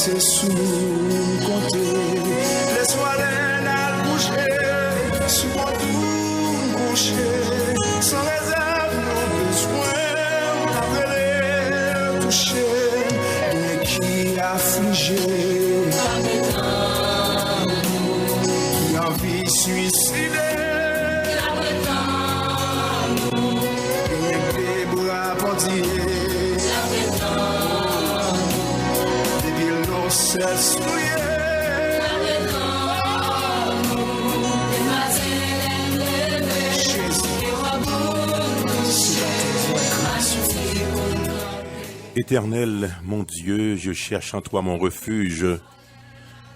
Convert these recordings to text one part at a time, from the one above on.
C'est sous compter les soirées n'a bouger sous mon tout coucher sans réserve nos besoins d'appeler toucher et qui affligé qui envie suicider et des bras portiers Éternel, mon Dieu, je cherche en toi mon refuge.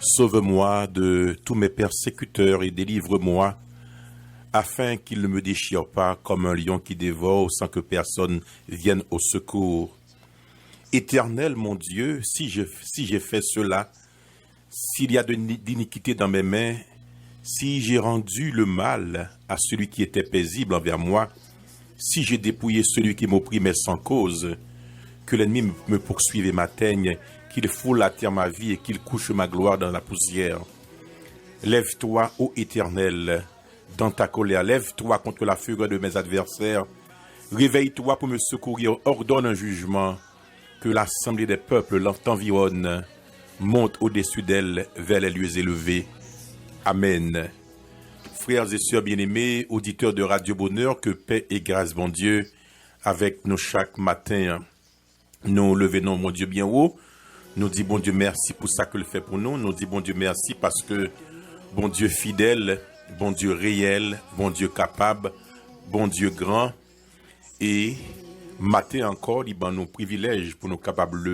Sauve-moi de tous mes persécuteurs et délivre-moi, afin qu'ils ne me déchirent pas comme un lion qui dévore sans que personne vienne au secours. Éternel, mon Dieu, si j'ai fait cela, s'il y a d'iniquité dans mes mains, si j'ai rendu le mal à celui qui était paisible envers moi, si j'ai dépouillé celui qui m'opprimait sans cause, que l'ennemi me poursuive et m'atteigne, qu'il foule à terre ma vie et qu'il couche ma gloire dans la poussière. Lève-toi, ô Éternel, dans ta colère, lève-toi contre la fureur de mes adversaires, réveille-toi pour me secourir, ordonne un jugement, que l'assemblée des peuples t'environne, monte au-dessus d'elle vers les lieux élevés. Amen. Frères et sœurs bien-aimés, auditeurs de Radio Bonheur, que paix et grâce, bon Dieu, avec nous chaque matin. Nous levons, mon Dieu, bien haut. Nous disons, bon Dieu, merci pour ça que le fait pour nous. Nous disons, bon Dieu, merci parce que, bon Dieu fidèle, bon Dieu réel, bon Dieu capable, bon Dieu grand. Et matin encore, il y a nos privilèges pour nous capables de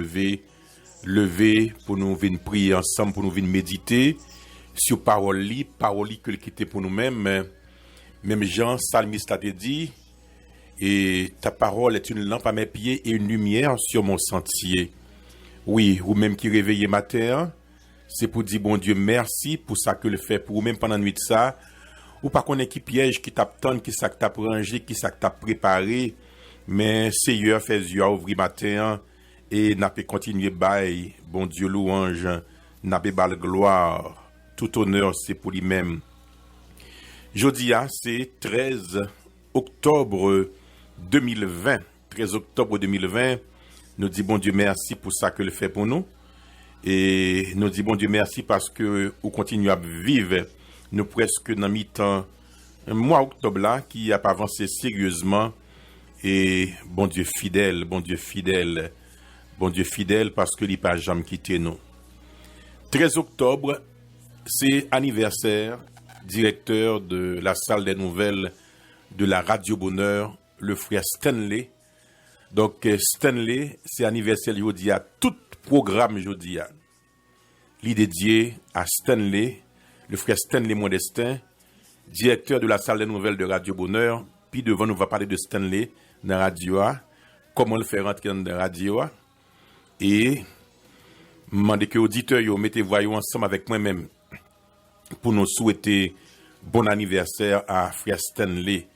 lever, pour nous venir prier ensemble, pour nous venir méditer sur parole que quitter pour nous-mêmes. Même Jean, psalmiste a dit, et ta parole est une lampe à mes pieds et une lumière sur mon sentier. Oui, ou même qui réveillez matin, c'est pour dire, bon Dieu, merci pour ça que le fait pour vous-même pendant la nuit de ça, ou pas qu'on ait qui piège, qui t'attend, qui ça que t'as rangé, qui ça que t'as préparé, mais Seigneur fait yeux à ouvrir matin, et n'a pas continuer bail, bon Dieu louange, n'a pas bal gloire, tout honneur c'est pour lui-même. Jeudi, c'est 13 octobre 2020. 13 octobre 2020, nous disons bon Dieu merci pour ça que le fait pour nous. Et nous disons bon Dieu merci parce que nous continuons à vivre, nous presque dans mi-temps, un mois octobre là, qui a pas avancé sérieusement. Et bon Dieu fidèle, bon Dieu fidèle, bon Dieu fidèle parce que il n'a pas jamais quitté nous. 13 octobre, c'est anniversaire, directeur de la salle des nouvelles de la Radio Bonheur, le frère Stanley. Donc Stanley, c'est anniversaire aujourd'hui à tout programme aujourd'hui. Il est dédié à Stanley, le frère Stanley Modestin, directeur de la salle des nouvelles de Radio Bonheur. Puis devant nous va parler de Stanley dans la radio, comment le faire rentrer dans la radio. Et demandez que auditeurs yo mettez voyons ensemble avec moi-même pour nous souhaiter bon anniversaire à frère Stanley,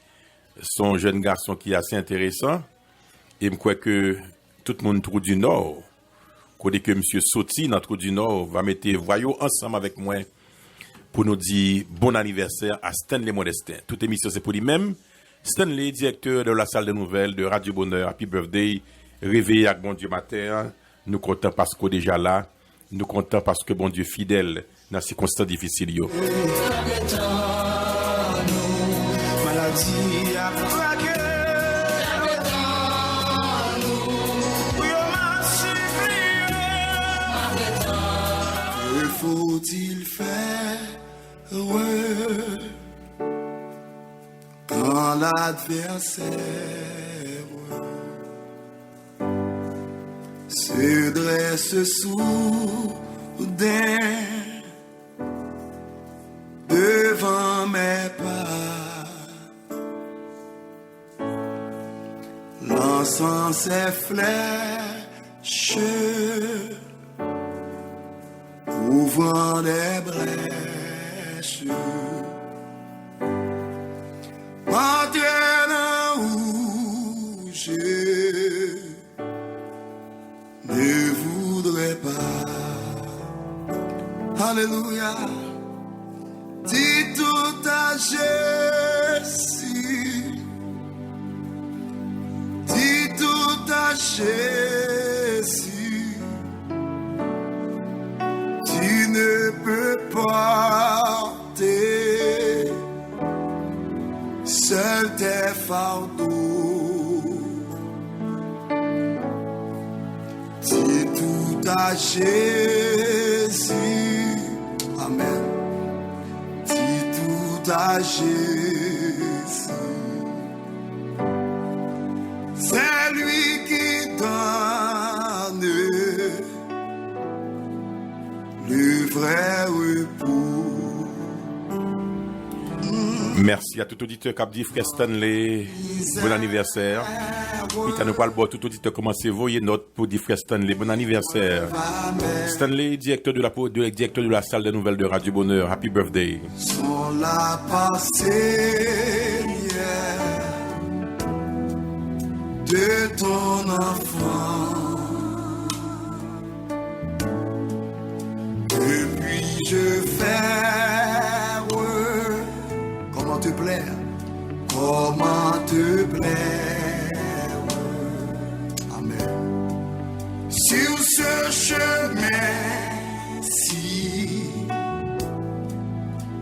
son jeune garçon qui est assez intéressant. Et je crois que tout le monde trouve du Nord, côté que monsieur Soti dans Trou du Nord va mettre voyons ensemble avec moi pour nous dire bon anniversaire à Stanley Modestin. Toute émission c'est pour lui-même. Stanley, directeur de la salle de nouvelles de Radio Bonheur, Happy Birthday, réveillé avec bon Dieu matin. Nous comptons parce qu'on est déjà là. Nous comptons parce que bon Dieu fidèle dans ces circonstances difficiles. Yo. Que faut-il faire heureux quand l'adversaire se dresse soudain devant mes pas, lançant ses flèches, ouvrant des brèches, m'entraînant où je ne voudrais pas. Alléluia. Dis tout à Jésus, dis tout à Jésus, tu ne peux porter seul tes fardeaux. Dis tout à Jésus, amen. À Jésus, c'est lui qui donne le vrai repos. Merci à tout auditeur qui a dit frère Stanley, bon anniversaire. Puis tu pas le boire, tout auditeur commencez à voyer note pour dire frère Stanley, bon anniversaire. Stanley, directeur de la salle des nouvelles de Radio Bonheur, happy birthday. Sans la passée de ton enfant, depuis je faire comment te plaire, comment te plaire, amen. Sur ce chemin-ci,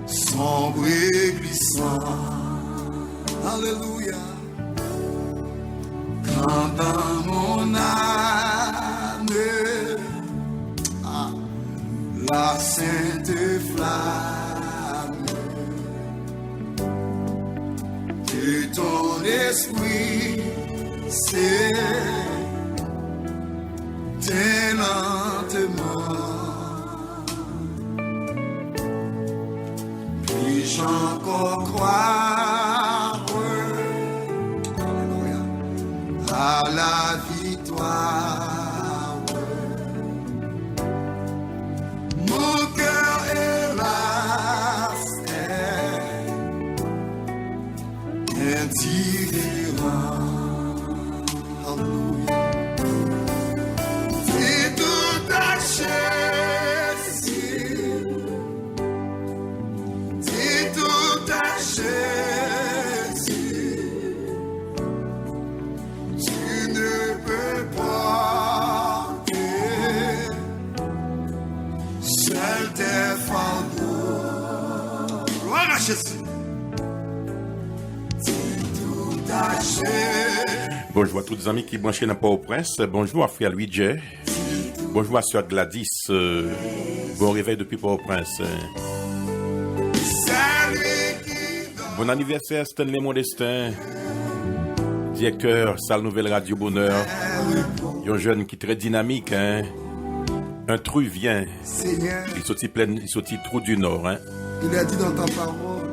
sombre et glissant, alléluia, quand dans mon âme la sainte flamme de ton esprit s'éteint lentement. Puis-je encore croire à la victoire? Mon cœur hélas est indifférent. Alléluia. C'est tout à Jésus, c'est tout à Jésus, tu ne peux porter seul tes fardeaux. Gloire à Jésus. Bonjour à tous les amis qui branchent dans Port-au-Prince. Bonjour à frère Luigi. Bonjour à sœur Gladys. Bon réveil depuis Port-au-Prince. Bon anniversaire Stanley Modestin, directeur salle nouvelle Radio Bonheur. Un jeune qui est très dynamique, hein? Un truvien. Il sortit trou du Nord, hein? Il a dit dans ta parole,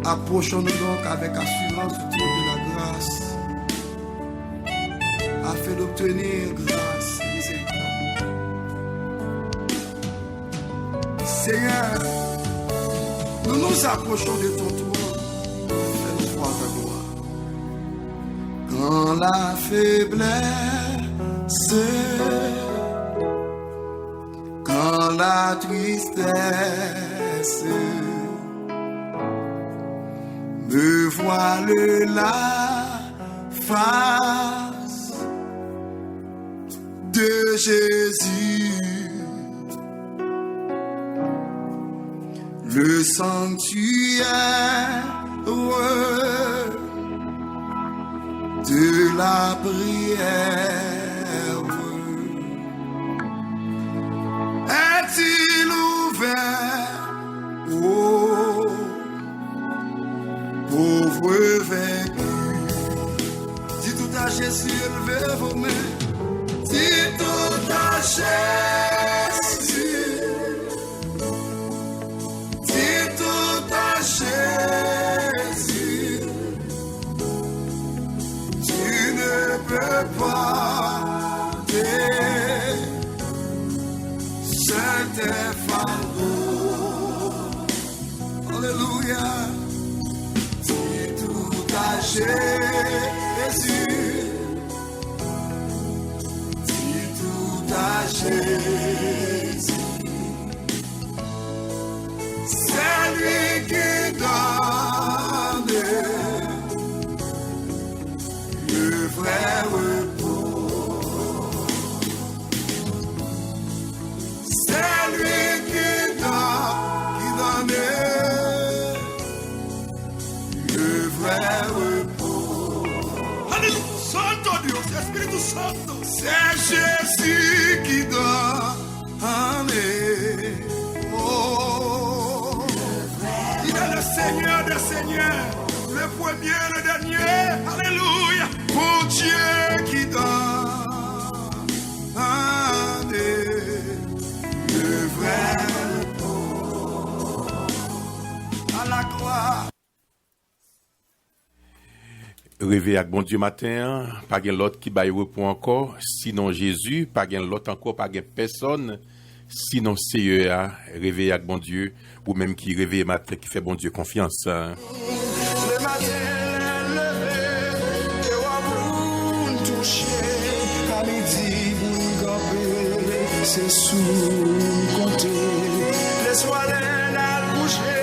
approchons-nous donc avec assurance du trône de la grâce, afin d'obtenir grâce et miséricorde. Seigneur, nous nous approchons de ton trône, fais-nous voir ta gloire. Quand la faiblesse, quand la tristesse me voile la face de Jésus, le sanctuaire de la prière est-il ouvert aux pauvres vaincus? Dis tout à Jésus, élevez vos mains. Jésus. C'est lui qui donne le vrai repos. C'est lui qui donne le vrai repos. Alléluia, Santo Dios, Espíritu Santo. C'est Jésus qui donne. Oh, il est le Seigneur des Seigneurs, le premier, le dernier. Alléluia. Mon Dieu qui donne le vrai repos à la croix. Rêver avec bon Dieu matin, pas gen l'autre qui baille repos encore, sinon Jésus, pas gen l'autre encore, pas gen personne, sinon c'est rêver avec bon Dieu, ou même qui rêve matin, qui fait bon Dieu confiance. Le matin levé, et on touché, à midi vous gambez, c'est sous compter, les soirées à bouger.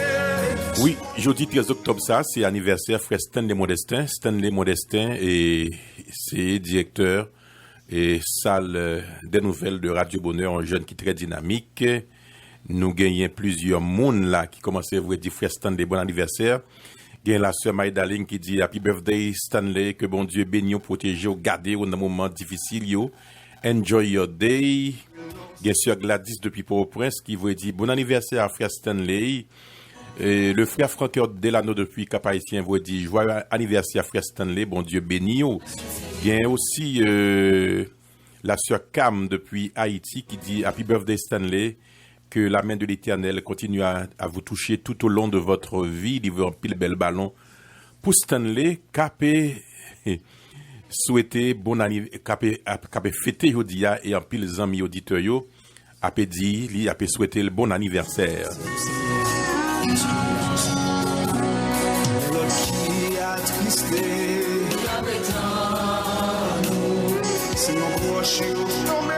Oui, jeudi 13 octobre, ça, c'est anniversaire frère Stanley Modestin. Stanley Modestin, et c'est directeur et salle des nouvelles de Radio Bonheur, un jeune qui est très dynamique. Nous gagnons plusieurs mondes là qui commencent à vous dire frère Stanley, bon anniversaire. Il y a la sœur Maïdaline qui dit Happy birthday Stanley, que bon Dieu bénisse, protège, garde dans un moment difficile. Enjoy your day. Il y a sœur Gladys depuis Port-au-Prince qui vous dit bon anniversaire à frère Stanley. Et le frère Franck Delano depuis Cap-Haïtien vous dit joyeux anniversaire frère Stanley, bon Dieu béni. Il y a aussi la sœur Cam depuis Haïti qui dit Happy birthday Stanley, que la main de l'Éternel continue à vous toucher tout au long de votre vie, il veut un pile bel ballon. Pour Stanley, capé souhaiter bon anniversaire, capé fêter aujourd'hui et en pile amis auditeurs yo, apé dit, li apé souhaiter le bon anniversaire. L'autre qui a tristé, c'est mon proche tombé.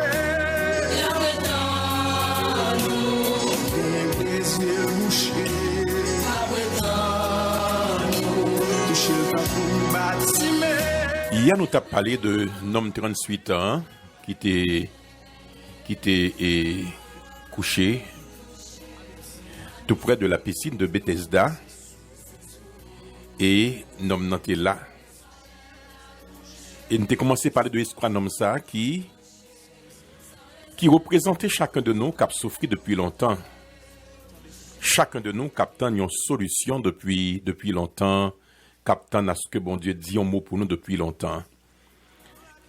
Les yeux mouchés, toucher le capot bâtiment. Hier, nous t'avons parlé de un homme 38 ans qui était couché tout près de la piscine de Bethesda, et l'homme était là. Et nous avons commencé à parler de l'espoir d'un homme ça qui représentait chacun de nous qui a souffert depuis longtemps. Chacun de nous qui a une solution depuis longtemps, qui a ce que bon Dieu dit un mot pour nous depuis longtemps.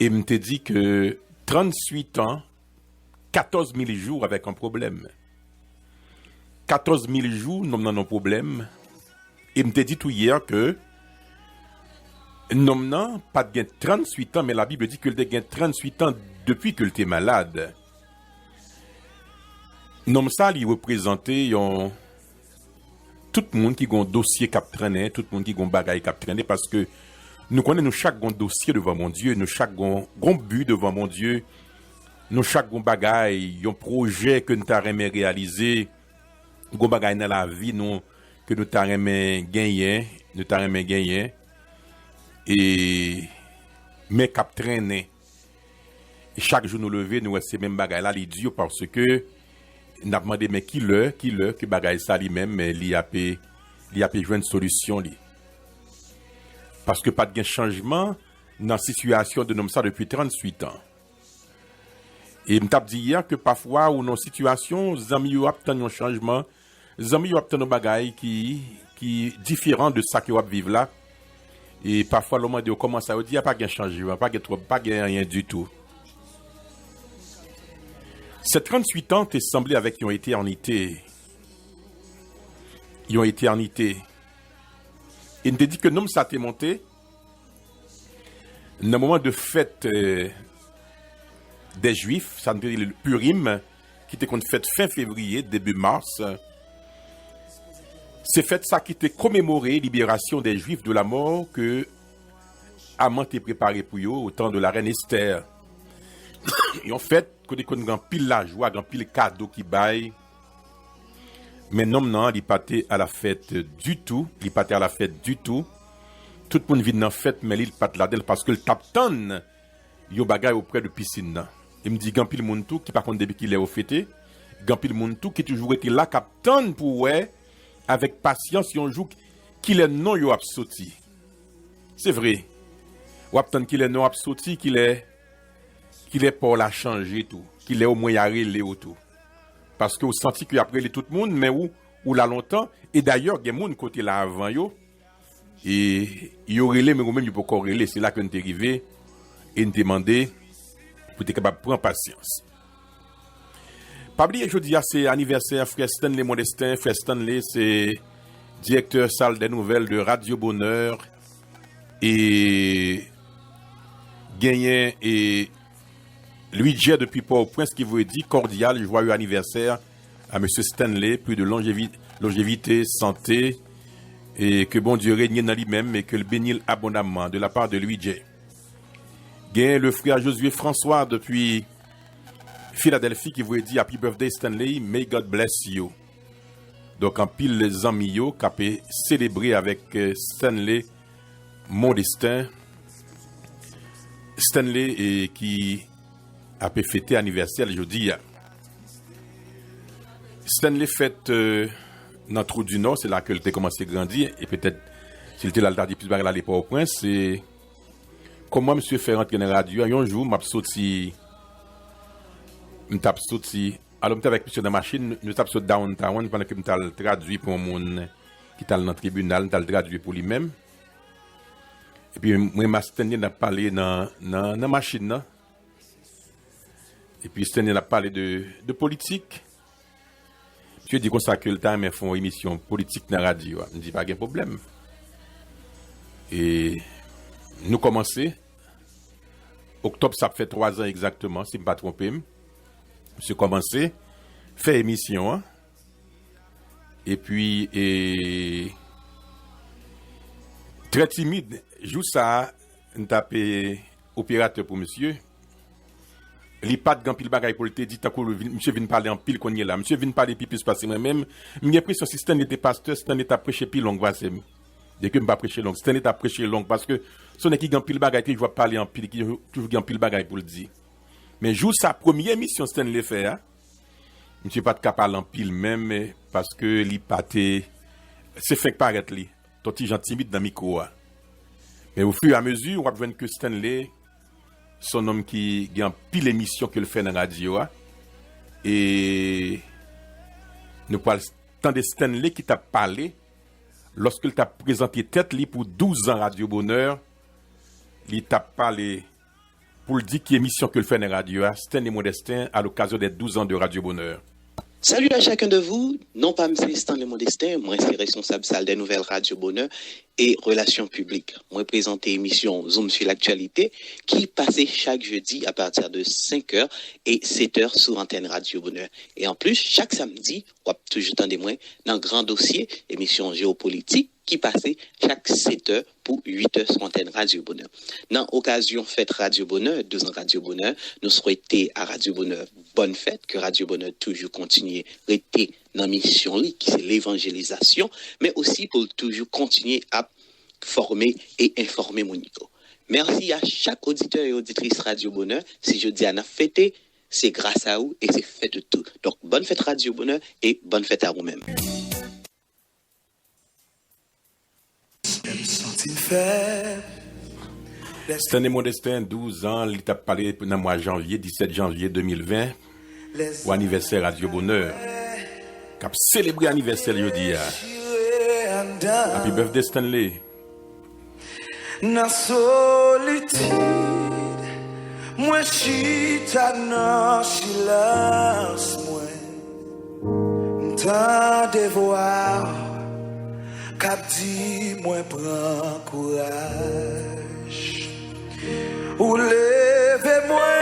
Et me te dit que 38 ans, 14 000 jours avec un problème. 14 000 jours, nous avons un problème. Et me te dit tout hier que nous n'avons pas de 38 ans, mais la Bible dit qu'il a 38 ans depuis qu'il était malade. Nous ça, il représentait tout le monde qui a un dossier qui a traîné, tout le monde qui a un bagage qui a traîné, parce que nous connaissons chaque dossier devant mon Dieu, nous chaque but devant mon Dieu, nous chaque bagage, un projet que nous avons réalisé, un bagage dans la vie nous, que nous avons gagné, et mais qui a traîné. Et chaque jour nous lever, nous ces mêmes bagages là, les Dieu, parce que nous avons demandé mais qui que bagage ça lui-même, mais il a pu jouer une solution li. Parce que pas de changement dans la situation de nous ça depuis 38 ans. Et je t'ai dit hier que parfois ou dans situation, les amis ont obtenu un changement, les amis ont obtenu un bagage qui différent de ça que vous vivez là. Et parfois l'homme dit comment ça dit il n'y a pas de changement, pas de rien du tout. Ces 38 ans t'est semblé avec une éternité. Une éternité. Et il te dit que nous, ça t'est monté. Dans le moment de fête des Juifs, ça nous dit le Purim, qui était une fête fin février, début mars. C'est fête ça qui était commémoré, libération des Juifs de la mort que Haman t'est préparé pour eux au temps de la reine Esther. Et en fait, côté qu'on grand pile la joie, grand pile cadeau qui baille. Mais non, non, il pas à la fête du tout. Il pas à la fête du tout. Tout le monde vit dans la fête, mais il pas là parce que le tapton, il y a bagay auprès de piscine. Il me dit, grand pile monde tout, qui par contre, depuis qu'il est au fêté, grand pile monde tout, qui toujours été là, captain pour ouais, avec patience, yon jour, qu'il est non, yo absoti. C'est vrai. Ou attendre qu'il est non absoti, qu'il est pour la changer tout, qu'il est au moins arrêté ou tout. Parce que vous sentez qu'il y a après tout le monde, mais ou là longtemps, et d'ailleurs, il y a des gens côté là avant yo, et il y aurait les, mais même il peut corréler, c'est là qu'on est arrivé, et nous demandé pour être capable de prendre patience. Pas oublier, je dis, c'est anniversaire, frère Stanley Modestin. Frère Stanley, c'est directeur salle des nouvelles de Radio Bonheur, et gagné et Luigi depuis Port-au-Prince qui vous dit cordial, joyeux anniversaire à monsieur Stanley, plus de longévité, santé, et que bon Dieu règne dans lui-même et que le bénisse abondamment de la part de Luigi. Gain le frère Josué François depuis Philadelphie qui vous dit Happy Birthday Stanley, may God bless you. Donc en pile les amis yo capé célébrer avec Stanley Modestin. Stanley et qui a pu fêter anniversaire jeudi. Stanley fête dans Trou du Nord, c'est là que il a commencé à grandir et peut-être s'il était là le plus à l'époque au Prince, c'est comment monsieur fait rentrer dans la radio un jour m'a sorti alors m'étais avec monsieur dans la machine, nous tape sur downtown pendant que m't'a traduit pour monde qui t'a dans le tribunal, m't'a traduit pour lui-même. Et puis, moi, Stanley n'a parlé dans la machine. Non? Et puis, Stanley a parlé de politique. Monsieur dit qu'on ça que le temps, mais font une émission politique dans la radio. Je ne dis pas qu'il y a un problème. Et nous commençons. Octobre, ça fait 3 ans exactement, si je ne me pas trompé. Monsieur commencé, fait émission. Hein? Et puis, très timide. Joue ça, on tape opérateur pour monsieur. Il pas de grand pile bagaille pour le te dit, monsieur vient parler en pile qu'on y est là. Monsieur vient parler plus parce que moi-même, j'ai l'impression que si Stan était pasteur, Stan était prêché pile long, voici. Dès que je ne pas prêcher long, Stan était prêché long parce que son qui grand pile bagaille, qui doit parler en pile, qui toujours grand pile bagaille pour le dire. Mais joue sa première émission, Stan le fait, hein. Monsieur pas de capable en pile même, parce que il pas c'est fait paraître li. Ton petit gentil timide dans le micro. Mais au fur et à mesure, on va voir que Stanley, son homme qui a un pile émission qu'il fait dans la radio, et nous parlons tant de Stanley qui t'a parlé, lorsqu'il t'a présenté tête li pour 12 ans Radio Bonheur, il t'a parlé pour le dire qu'il émission qu'il fait dans la radio, Stanley Modestin, à l'occasion des 12 ans de Radio Bonheur. Salut à chacun de vous, non pas M. Stanley Modestin, moi c'est responsable salle des nouvelles Radio Bonheur et relations publiques. Moi présente émission Zoom sur l'actualité qui passait chaque jeudi à partir de 5h et 7h sur antenne Radio Bonheur. Et en plus, chaque samedi, on toujours tendez moins dans grand dossier, émission géopolitique qui passait chaque 7h pour 8h sur antenne Radio Bonheur. Dans occasion fête Radio Bonheur, 12 ans Radio Bonheur, nous souhaitons à Radio Bonheur bonne fête, que Radio Bonheur toujours continue à rester dans la mission qui c'est l'évangélisation, mais aussi pour toujours continuer à former et informer Monico. Merci à chaque auditeur et auditrice Radio Bonheur. Si je dis à la fête, c'est grâce à vous et c'est fait de tout. Donc bonne fête Radio Bonheur et bonne fête à vous-même. Stanley Modestin, 12 ans, il t'a parlé dans le mois de janvier, 17 janvier 2020, au anniversaire Radio Bonheur. Cap célébrer anniversaire jeudi. Happy birthday Stanley. Na solitude, moi chita dans silence, moi tant de voir, cap dit moi prends courage, ou levez-moi,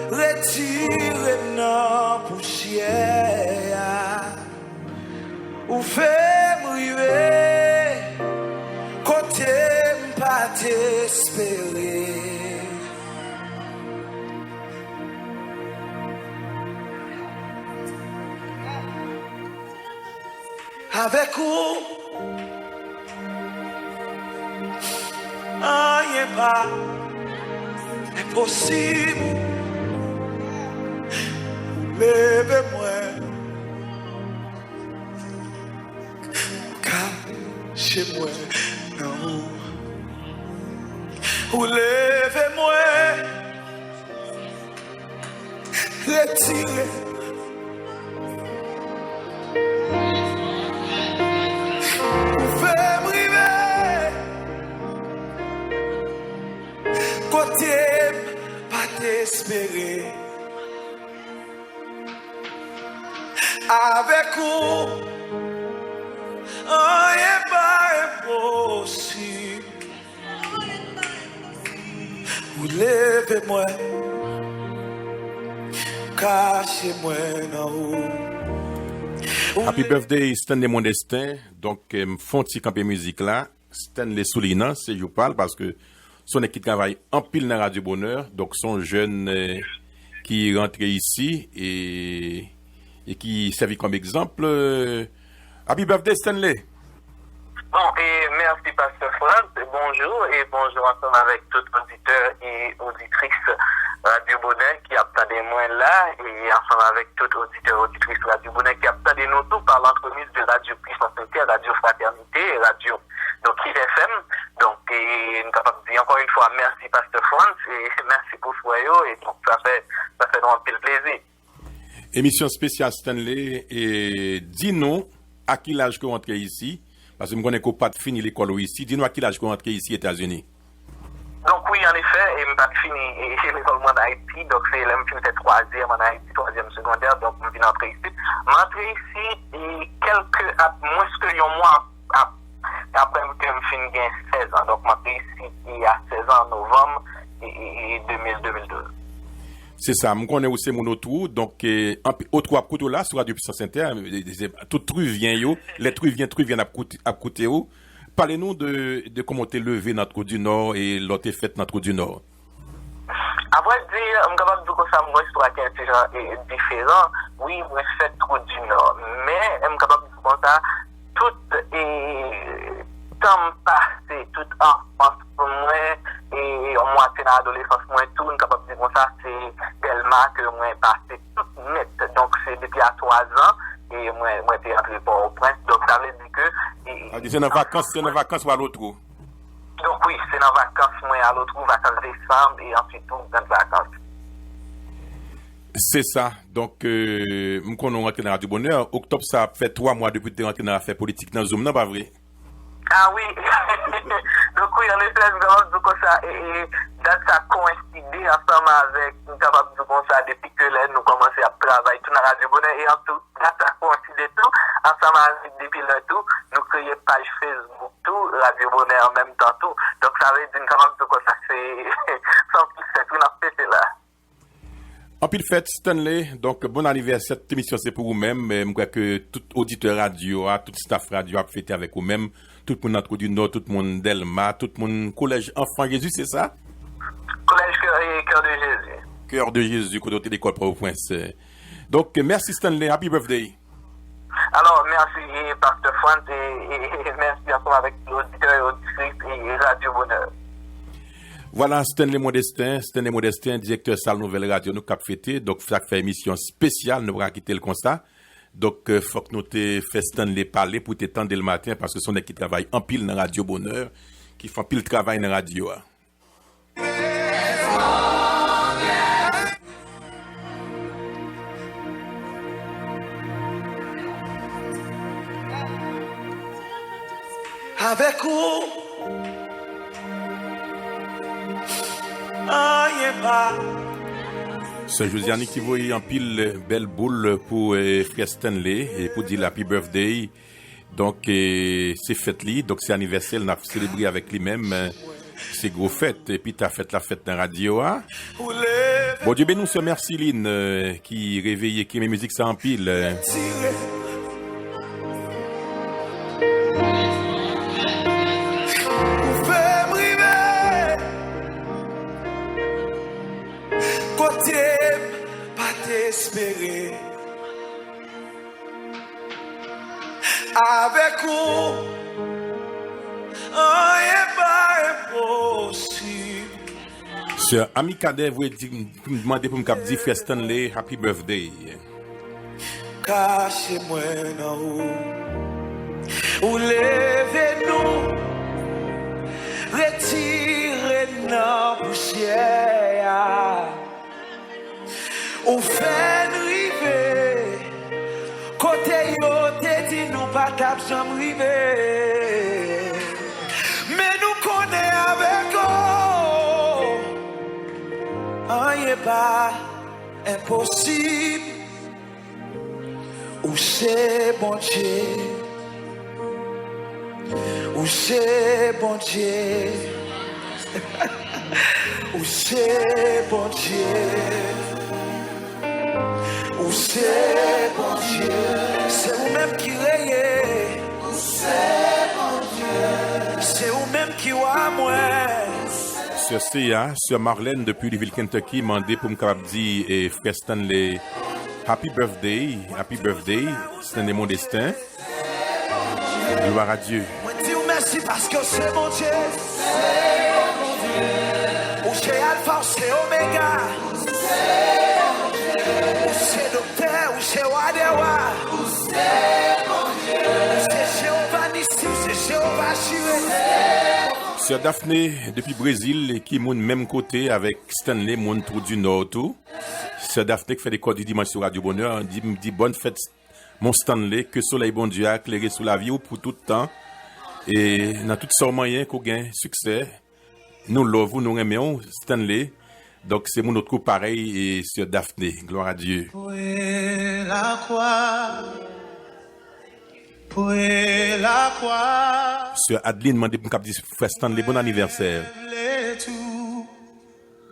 retirez dans poussière, ou fais-moi côté pas t'espérer. Avec vous, rien pas impossible. Levez-moi, cachez-moi, non. Ou levez-moi, retirez. Côté, pas t'espérer. Avec vous, rien pas impossible. Vous levez-moi, cachez-moi dans vous. Happy birthday Stanley Modestin. Donc font petit campé musique là. Stanley Soulina, c'est je parle parce que son équipe travaille en pile dans Radio Bonheur. Donc son jeune qui rentre ici et qui servait comme exemple. Happy birthday Stanley. Bon, et merci Pasteur Franz, et bonjour ensemble avec tout auditeur et auditrice Radio Bonheur qui attendent moi là, et ensemble avec tout auditeur et auditrice Radio Bonheur qui attendent nous tous par l'entremise de Radio Puissance Inter, Radio Fraternité, Radio donc FM. Donc, et nous sommes dire encore une fois merci Pasteur Franz, et merci pour Soyo, et donc ça fait nous un peu plaisir. Émission spéciale Stanley, et dis-nous à quel âge que vous rentrez ici. Parce que je connais qu'on n'a pas fini l'école ici. Dis-nous à quel âge qu'on rentre ici aux États-Unis. Donc oui, en effet, je n'ai pas fini l'école en Haïti. Donc c'est le troisième en Haïti, troisième secondaire. Donc je viens d'entrer ici. Je rentre ici et moins que un mois après que je finis 16 ans. Donc je rentre ici il y a 16 ans en novembre et 2012. C'est ça, je connais aussi mon autre. Donc, au trois couteaux là, sur Radio Puissance Inter, tout truc vient, les trucs viennent à côté. Parlez-nous de comment tu es levé dans notre côte du Nord et l'autre fait dans notre côte du Nord. À vrai dire, je suis capable de dire que ça moi histoire qui est différent. Oui, moi je fais trop du Nord, mais je suis capable de dire que ça tout est temps passé, tout enfance pour moi et en moitié dans l'adolescence moi tout, je suis capable de dire que ça c'est tellement que moi passé tout net. Donc c'est depuis à 3 ans et moi j'étais entré pour au prince. Donc ça veut dire que c'est dans vacances ou à l'autre. Donc oui, c'est dans vacances, moi à l'autre, vacances décembre et ensuite tout dans vacances. C'est ça. Donc, nous connaissons rentré dans Radio Bonheur. Octobre, ça fait 3 mois depuis que tu es rentré dans l'affaire politique dans Zoom, non, pas vrai? Ah oui. Donc oui, en effet, nous avons dit comme ça. Et ça a coïncidé ensemble avec, nous avons dit comme ça, depuis que nous commençons à travailler tout dans Radio Bonheur. Et en tout, ça a coïncidé tout. Ensemble avec, depuis le tout, nous créons page Facebook tout, Radio Bonheur en même temps tout. Donc ça veut dire, nous avons dit comme ça, c'est, sans plus, c'est tout, nous fait là. En pile fête, Stanley, donc bon anniversaire, cette émission c'est pour vous-même, je crois que tout auditeur radio, tout staff radio a fêté avec vous-même, tout le monde entre du Nord, tout le monde Delma, tout le monde collège Enfant Jésus, c'est ça? Collège Cœur de Jésus. Cœur de Jésus, côté l'école Port-au-Prince. Donc merci Stanley, happy birthday. Alors merci Pasteur Franz et merci encore avec l'auditeur et auditrice et Radio Bonheur. Voilà, Stanley Modestin, directeur salle Nouvelle Radio, nous cap fêté. Donc, ça fait émission spéciale, nous va quitter le constat. Donc, faut que nous te fait Stanley parler pour t'étendre le matin parce que son équipe travaille en pile dans Radio Bonheur, qui font pile travail dans Radio. Avec vous. C'est Josiane qui voit en pile belle boule pour frère Stanley et pour dire happy birthday. Donc c'est fête li, donc c'est anniversaire, on a célébré avec lui-même. C'est gros fête et puis tu as fait la fête dans la radio. Hein? Bon Dieu ben nous c'est Merciline qui réveille qui met musique ça en pile. Avec vous, rien pas impossible. Sir Ami Kader vous demander pour me dire Frère Stanley happy birthday. Cachez-moi dans vous. Ou levez-nous, retirez nos poussières, ou faites river, côté yo te dit nous pas tap jamais river, mais nous connaît avec vous, rien pas impossible, ou c'est bon Dieu. Où c'est bon Dieu, où c'est bon Dieu, où c'est bon Dieu, c'est vous-même qui rayez, où c'est bon Dieu, c'est vous-même qui voit moi. Sir C.A., Sir Marlène depuis Louisville, Kentucky, m'a demandé pour me dire et Frère Stanley happy birthday, Stanley mon destin. Gloire à Dieu. Merci parce que c'est mon Dieu. C'est mon Dieu. Où c'est Alpha, c'est Oméga. Où c'est Docteur, où c'est Wadewa. Où c'est mon Dieu. Où c'est Jéhovah Nissi, où c'est Jéhovah Jireh. Sœur Daphné depuis Brésil qui monte même côté avec Stanley mon tour du Nord tout. Sœur Daphné qui fait des codes du dimanche sur Radio Bonheur dit bonne fête mon Stanley, que soleil bon Dieu a éclairé sous la vie ou pour tout le temps. Et dans tout ce moyen qu'on gagne succès, nous l'avons, nous aimons Stanley. Donc c'est mon autre coup pareil et sur Daphné. Gloire à Dieu. Pour la croix. Sœur Adeline m'a dit pour me dire Frère Stanley bon anniversaire.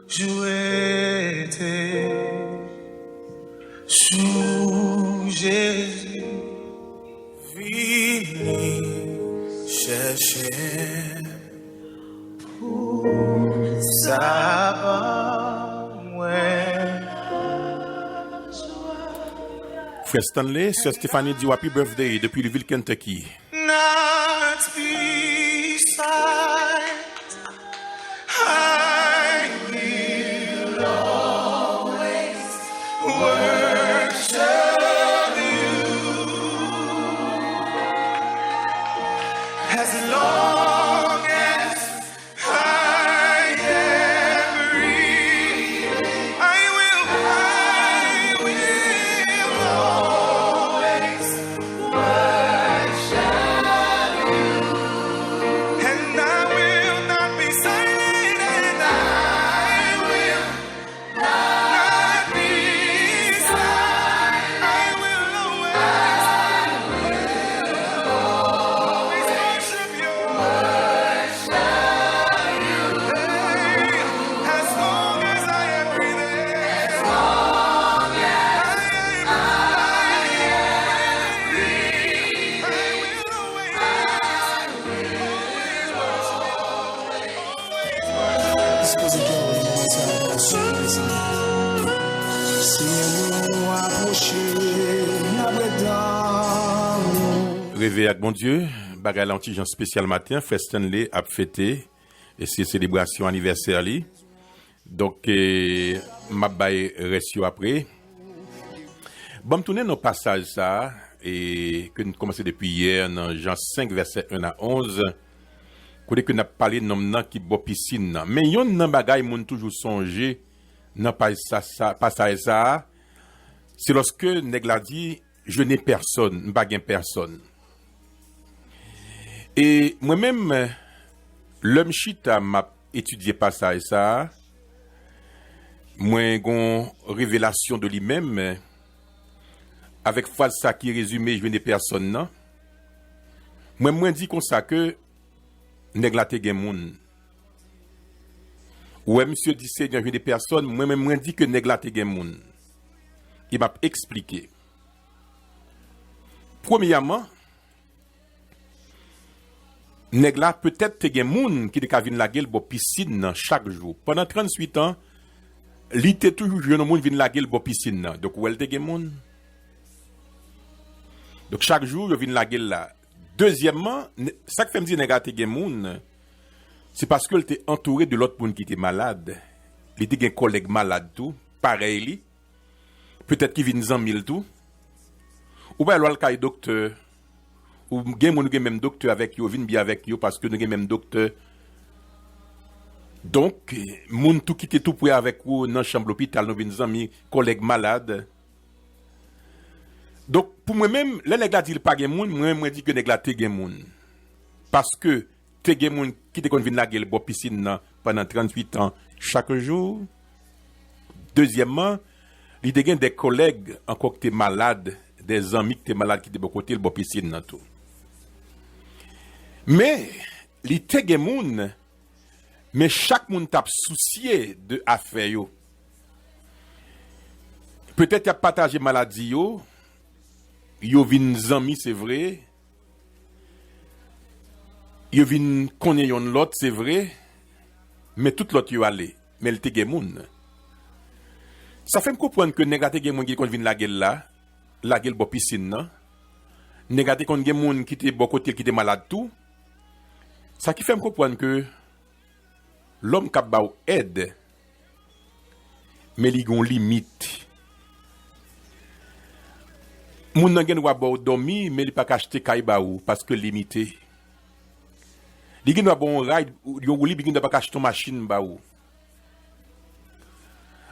Jouer sous Jésus, vini chercher pour savoir. Frère Stanley, Sœur Stéphanie dit happy birthday depuis Louisville, Kentucky. Not beside, I will always worship you as long as I am breathing. I will always worship you, and I will not be silent, and I will not be silent. I will always worship you. As long as I am breathing, as long as I am breathing, I will always This was a game one time I should listen. Seigneur, approchez, n'avez dans. Réveil avec bon Dieu, bagay l'antigen spécial matin, Frère Stanley a fêté et c'est célébration anniversaire li. Donc m'a bay reçu après. Bon me tourner nos passages ça et que nous commençons depuis hier dans Jean 5 verset 1 à 11. Côté que n'a parlé nom nan qui bo piscine nan. Mais yon nan bagay moun toujours songer nan pas ça. C'est lorsque nèg la dit je n'ai personne, m'pa gen personne. Et moi-même l'homme chita m'a étudié passage ça. Moi gon révélation de lui-même avec phrase ça qui résumé je n'ai personne nan. Moi dit comme ça que nèg la te gen moun. Ouais monsieur dit Seigneur je n'ai personne, moi dit que nèg la te gen moun. Il m'a expliqué. Premièrement, nèg la peut-être te gen moun qui te ka vinn la gueule bo piscine chaque jour. Pendant 38 ans, li te toujours jeune moun vinn la gueule bo piscine. Donc où elle te gen moun? Donc chaque jour, je viens la gueule là. Deuxièmement, ça que fait me dire négatif gen moun, c'est parce que était entouré de l'autre monde qui était malade. Il était un collègue malade tout, pareil li. Peut-être qu'il vient en mille tout. Ou bien le cas docteur ou gen moun gen même docteur avec yo, vinn bien avec yo parce que nous gen même docteur. Donc moun tout qui était tout près avec vous dans chambre l'hôpital, nous vinn amis, collègue malade. Donc pour moi-même, le nèg la dit pas gen moun, moi dit que nèg la te gen moun. Parce que te gen moun qui te kon vinn la gueule bo piscine nan pendant 38 ans chaque jour. Deuxièmement, il y a des collègues encore qui étaient malades, des amis qui étaient malades qui étaient de côté, le bon piscine dans tout. Mais, il y a des gens, mais chaque monde t'a soucié de affaires. Peut-être qu'il a partagé maladie, il a des amis, c'est vrai. Il a connaître l'autre, c'est vrai. Mais tout l'autre est allé. Mais il y a des gens. Ça fait me comprendre que négatif gen moun qui kon vinn la gueule là, la gueule bo piscine nan. Négatif kon gen moun qui était bon côté qui était malade tout. Ça qui fait me comprendre que l'homme k'ap ba ou aide mais li gon limite. Moun nan gen wa ba ou dormi mais li pa ka acheter kay ba ou parce que limité. Li gen wa bon ride yo li gen pa ka acheter machine ba ou.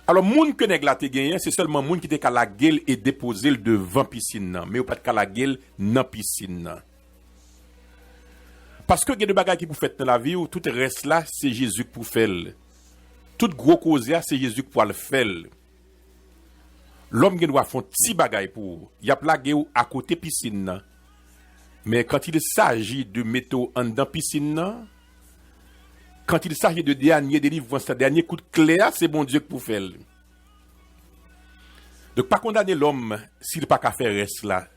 Alors, moun que nèg la te gagné, c'est seulement moun qui te ka la gueule et déposer le devant piscine nan, mais ou pas de ka la gueule dans piscine nan. Parce que il y a des bagages qui pour faire dans la vie, tout reste là, c'est Jésus pour faire. Tout gros cause c'est Jésus pour le faire. L'homme doit faire petit bagage pour, y a plagué à côté piscine nan. Mais quand il s'agit de mettre en dans piscine nan, quand il s'agit de dernier délivrance, dernier coup de clé, c'est bon Dieu pour faire. Donc, pas condamner l'homme s'il n'a pas qu'à faire reste là,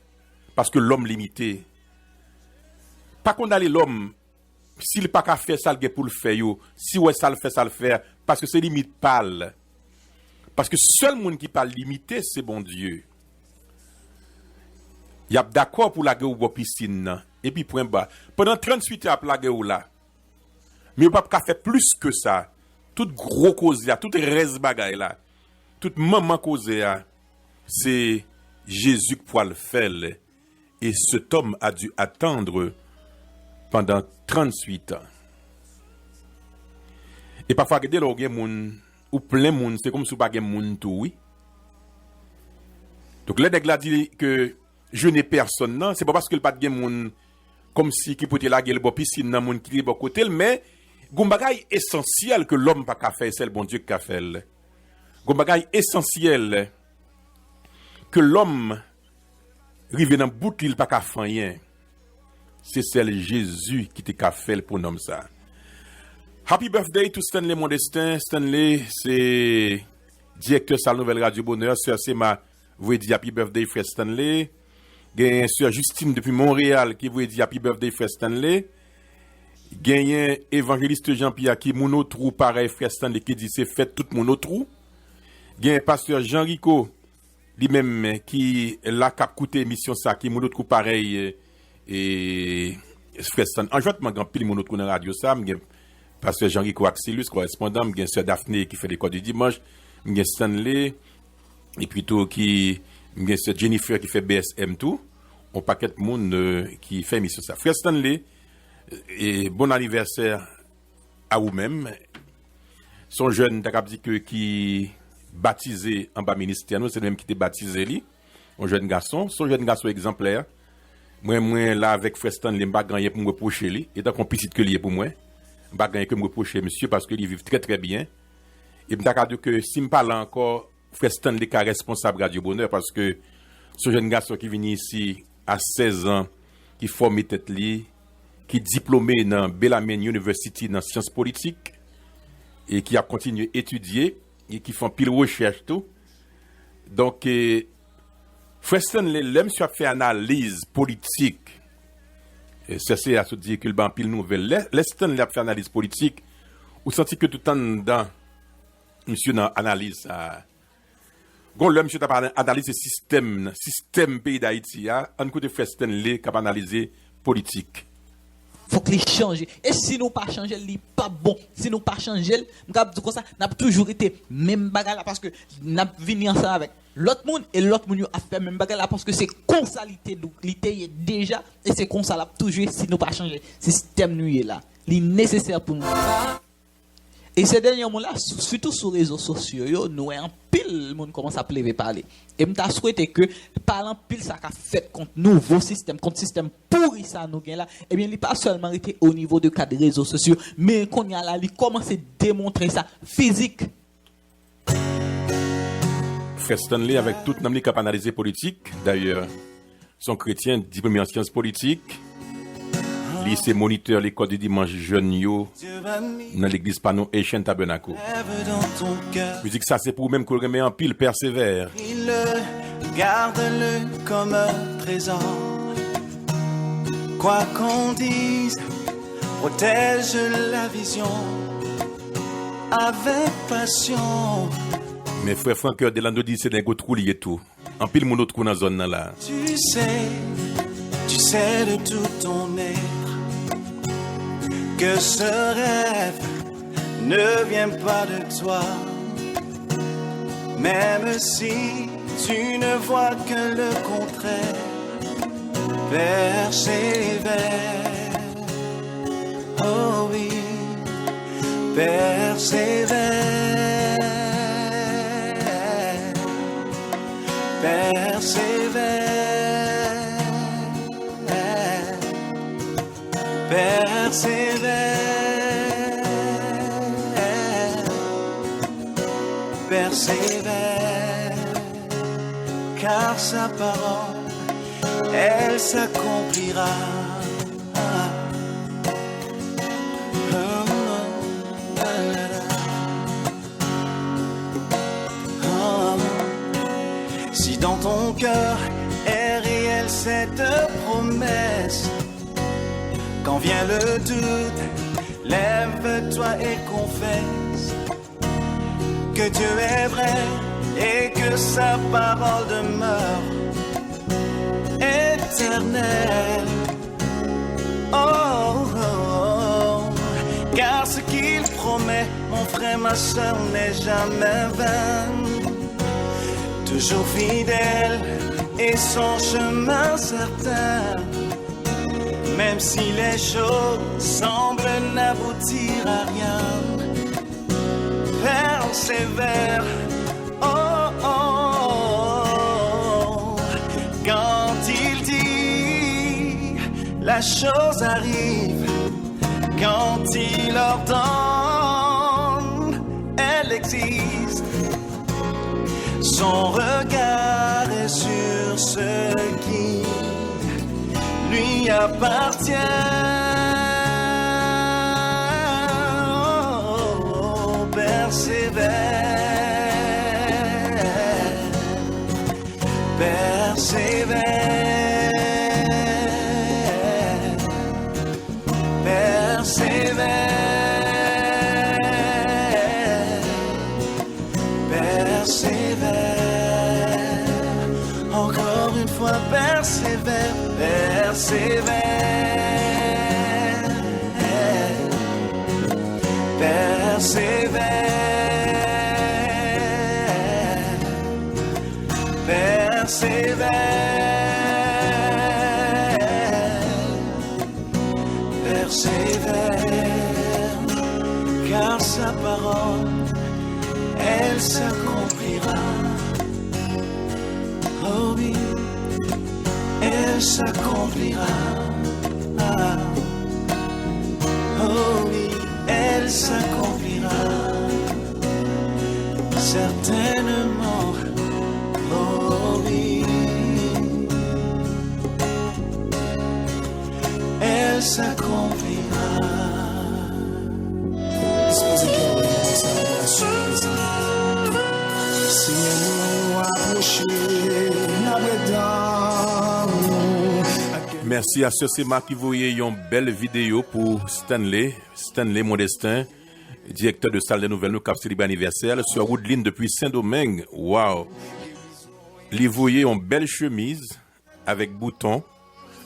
parce que l'homme limité. Pas condamner l'homme s'il n'a pas qu'à faire ça pour le faire, si ouais ça le fait, parce que c'est limite parle. Parce que seul monde qui parle limité, c'est bon Dieu. Il y a d'accord pour la guerre ou piscine, et puis point bas. Pendant 38 ans, la guerre là. Mais on ne peut pas faire plus que ça. Tout gros cause, tout reste bagaille là, tout maman cause, c'est Jésus qui peut le faire. Et cet homme a dû attendre pendant 38 ans. Et parfois, dès lors, il y a des gens, ou plein de monde, c'est comme si on n'avait pas de monde tout, oui. Donc, là, il a dit que je n'ai personne, non, c'est pas parce qu'il n'y a pas de monde comme si qui peut la gueule, piscine, dans monde qui est de côté, mais gon bagay essentiel que l'homme pas qu'à faire, c'est le bon Dieu qui a fait. Gon bagay essentiel que l'homme rive dans bout il pas qu'à faire rien. C'est celle Jésus qui t'a fait pour nom ça. Happy birthday to Stanley Modestin. Stanley, c'est directeur de la Nouvelle Radio Bonheur. Sœur Sema vous dit happy birthday frère Stanley. Gagne sœur Justine depuis Montréal qui vous dit happy birthday frère Stanley. Gagne évangéliste Jean-Pierre qui mon autre pareil frère Stanley qui dit c'est fait tout mon autre. Gagne pasteur Jean Rico lui-même qui l'a cap coûté émission ça qui mon autre pareil et frère Stanley. En joie grand pile mon autre dans radio ça pasteur Jean Rico Axilus correspondant, gagne sœur Daphné qui fait l'école du dimanche, gagne Stanley et plutôt qui gagne sœur Jennifer qui fait BSM tout. On paquet de monde qui fait émission ça. Frère Stanley et bon anniversaire à vous-même. Son jeune dit que qui baptisé en bas ministère, nous c'est le même qui était baptisé lui, un jeune garçon, son jeune garçon exemplaire. Moi là avec Frère Stanley, m'pa gagner pour me reprocher lui, et tant qu'on petit que lui pour moi. M'pa gagner que me reprocher monsieur parce que il vit très très bien. Et m'ta dit que si me parle encore Frère Stanley qui est responsable Radio Bonheur parce que ce jeune garçon qui vient ici à 16 ans, qui forme tête li, qui est diplômé dans Bellarmine University dans sciences politiques et qui a continué à étudier et qui font pile recherche tout. Donc, Frère Stanley, l'aime sur fait analyse politique. Et ça c'est à se dire qu'il ban pile nouvelle. Stanley a fait analyse politique. Ou senti que tout le temps dans monsieur dans analyse ça. Gon l'homme monsieur t'a analysé système pays d'Haïti a, on côté frère Stanley qui a analysé politique. Faut que les changer. Et si nous pas changer, li pas bon. Si nous pas changer, m'gap comme ça, n'a toujours été même bagarre là parce que n'a venu ensemble avec l'autre monde et l'autre monde a fait même bagarre là parce que c'est consalité est déjà et c'est comme ça là toujours si nous pas changer. Système nuit là, li nécessaire pour nous. Et ces derniers moments-là, surtout sur les réseaux sociaux, nous avons pile, le monde commence à pleurer parler. Et je souhaité que, parlant pile, ça a fait contre nouveau système, contre système pourri ça nous gagne là, eh bien, il n'est pas seulement été au niveau de cadre des réseaux sociaux, mais qu'on y a là, il commence à démontrer ça physique. Frère Stanley, avec toute l'homme qui a analysé politique, d'ailleurs, son chrétien, diplômé en sciences politiques, lycée moniteur l'école du dimanche jeune yo dans l'église Panon Haïtien Tabernacle. Musique ça c'est pour même qu'on remet en pile persévère. Garde-le comme un trésor. Quoi qu'on dise, protège la vision avec passion. Mais frère Franck Delano dit c'est d'un go trou lié tout. En pile mon autre dans la zone là. Tu sais de tout ton être que ce rêve ne vient pas de toi. Même si tu ne vois que le contraire, persévère. Oh oui, persévère. Persévère. Persévère, car sa parole, elle s'accomplira. Si dans ton cœur est réelle cette promesse, quand vient le doute, lève-toi et confesse que Dieu est vrai et que sa parole demeure éternelle. Oh, oh, oh, car ce qu'il promet, mon frère, ma soeur, n'est jamais vain. Toujours fidèle et son chemin certain. Même si les choses semblent n'aboutir à rien, persévère. Oh, oh, oh. Quand il dit, la chose arrive. Quand il ordonne, elle existe. Son regard est sur ce qui lui appartient. Oh, persévère, persévère, persévère, persévère. Encore une fois, persévère. Persévère, persévère, persévère, persévère, car sa parole, elle s'accomplira. Oh oui, elle s'accomplira. Ah. Oh oui, elle s'accomplira. Certainement. Oh oui, elle s'accomplira. Disposez que vous avez la surprise. Seigneur, approchez la Merci à ce Sema qui voyait une belle vidéo pour Stanley Modestin. directeur de salle des nouvelles, nous cap célébrer anniversaire, sur Woodline depuis Saint-Domingue. Waouh! Li voyez une belle chemise avec boutons.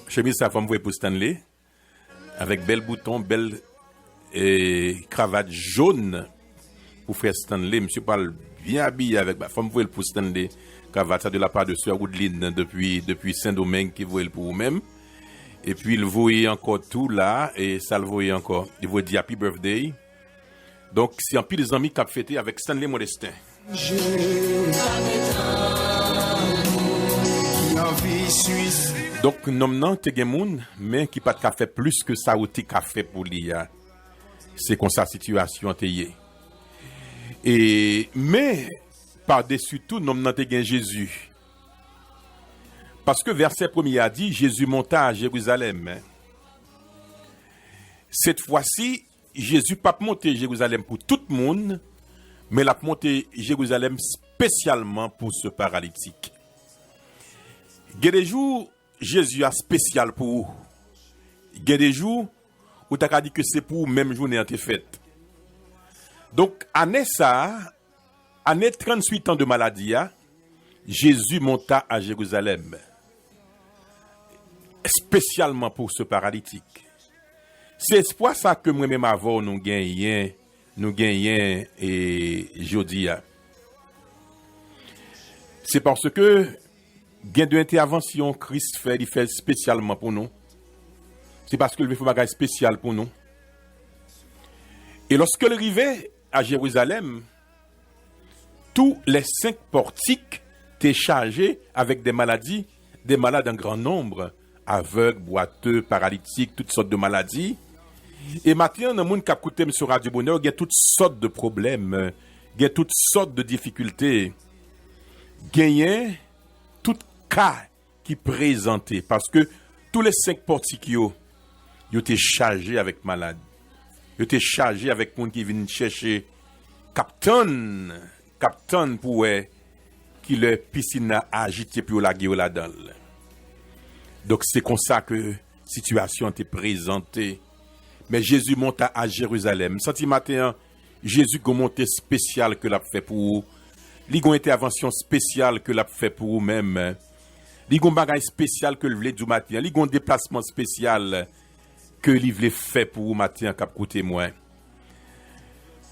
Chemise, ça femme voyez pour Stanley. Avec bel bouton, belle cravate jaune pour frère Stanley. Monsieur parle bien habillé avec la femme voyez pour Stanley. Cravate ça de la part de Sœur Woodline depuis Saint-Domingue qui voyait pour vous-même. Et puis il voyait encore tout là et ça le voyait encore. Il voyait dire happy birthday. Donc c'est un pile des amis qui a fêté avec Stanley Modestin. Donc nom nan te gen moun mais qui pas de fait plus que ça ou te fait pour lui. C'est comme ça situation te yé. Et mais par-dessus tout nom nan te gen Jésus. Parce que verset 1er a dit Jésus monta à Jérusalem. Cette fois-ci, Jésus pas monté à Jérusalem pour tout le monde, mais il a monté à Jérusalem spécialement pour ce paralytique. Il y a des jours, Jésus a spécial pour vous. Il y a des jours où tu as dit que c'est pour même journée en te faite. Donc, année 38 ans de maladie, Jésus monta à Jérusalem. Spécialement pour ce paralytique. C'est espoir ça que moi-même avant nous gagnons et jeudi. C'est parce que gain de intervention Christ fait, il fait spécialement pour nous. C'est parce que le fait bagage spécial pour nous. Et lorsque il arrivait à Jérusalem, tous les 5 portiques étaient chargés avec des malades en grand nombre, aveugles, boiteux, paralytiques, toutes sortes de maladies. Et maintenant, dans le monde qui a écouté sur Radio Bonheur, il y a toutes sortes de problèmes, il y a toutes sortes de difficultés. Il y a tout cas qui présenté parce que tous les 5 portiques, ils étaient chargés avec malades. Ils étaient chargés avec gens qui viennent chercher captain pour qui le piscine a agité puis la gueule là-dedans. Donc c'est comme ça que la situation était présentée. Mais Jésus monta à Jérusalem. Senti matin, Jésus a monté spécial que l'a fait pour vous. Il y a une intervention spéciale que l'a fait pour vous-même. Il y a un bagage spécial que le voulait du matin. Il y a un déplacement spécial que il voulait faire pour vous matin cap côté moi.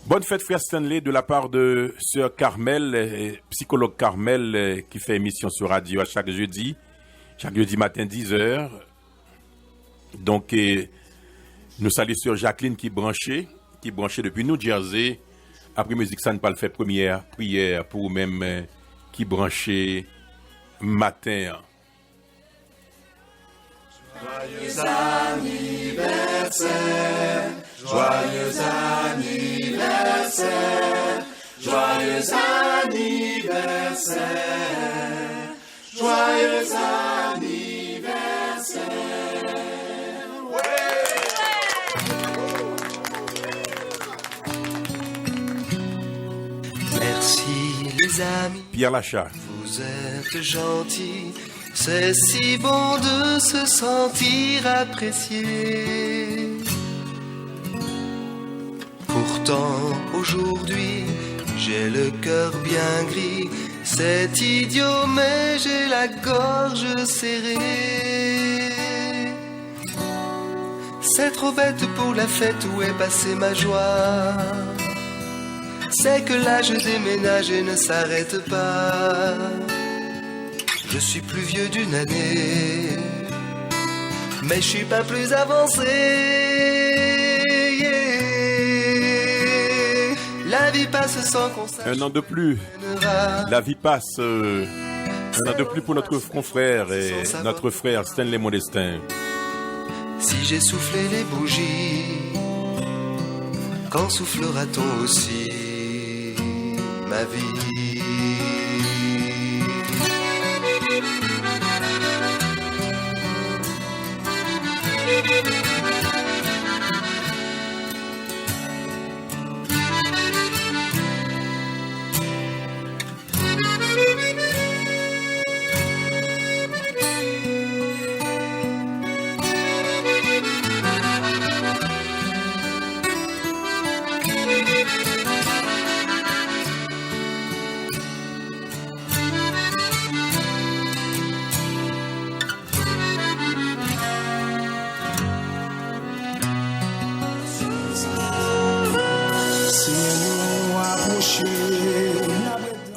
Bonne fête frère Stanley de la part de sœur Carmel, psychologue Carmel qui fait émission sur radio à chaque jeudi matin 10h. Donc nous saluons sœur Jacqueline qui branchait depuis New Jersey. Après musique ça ne pas le fait première prière pour même qui branchait matin. Joyeux anniversaire, joyeux anniversaire, joyeux anniversaire, joyeux anniversaire. Merci les amis, Pierre Lachat. vous êtes gentils. C'est si bon de se sentir apprécié. Pourtant, aujourd'hui, j'ai le cœur bien gris. C'est idiot, mais j'ai la gorge serrée. C'est trop bête pour la fête où est passée ma joie. C'est que là je déménage et ne s'arrête pas. Je suis plus vieux d'une année, mais je suis pas plus avancé. Yeah. La vie passe sans qu'on sache. Un an de plus. La vie passe. Un an de plus pour notre confrère et notre frère Stanley Modestin. Si j'ai soufflé les bougies, quand soufflera-t-on aussi ma vie?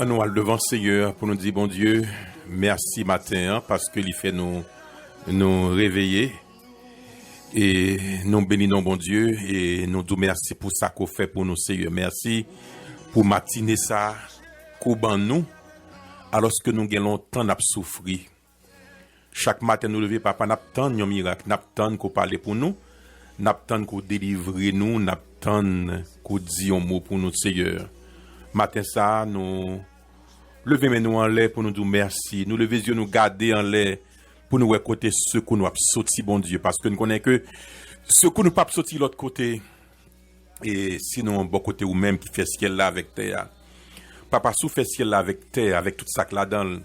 nous allons devant Seigneur pour nous dire, bon Dieu, merci matin, hein, parce qu'il fait nous réveiller. Et nous bénissons, bon Dieu, et nous disons merci pour ça qu'on fait pour nous, Seigneur. Merci pour matiner ça, qu'on ban nous, alors que nous avons longtemps souffert. Chaque matin, nous levons, papa, nous attendons un miracle, nous attendons qu'on parle pour nous, nous attendons qu'on délivre nous, nous attendons qu'on dise un mot pour nous, Seigneur. Matin, ça, nous levons nous en l'air pour nous dire merci. Nous levons les yeux, nous garder en l'air pour nous écouter ce que nous avons sorti, bon Dieu, parce que nous connaissons que ce que nous pas sorti l'autre côté, et sinon, bon côté ou même qui fait ce qu'elle là avec terre. Papa, sous fait ce qu'elle là avec terre, avec tout ça là-dedans.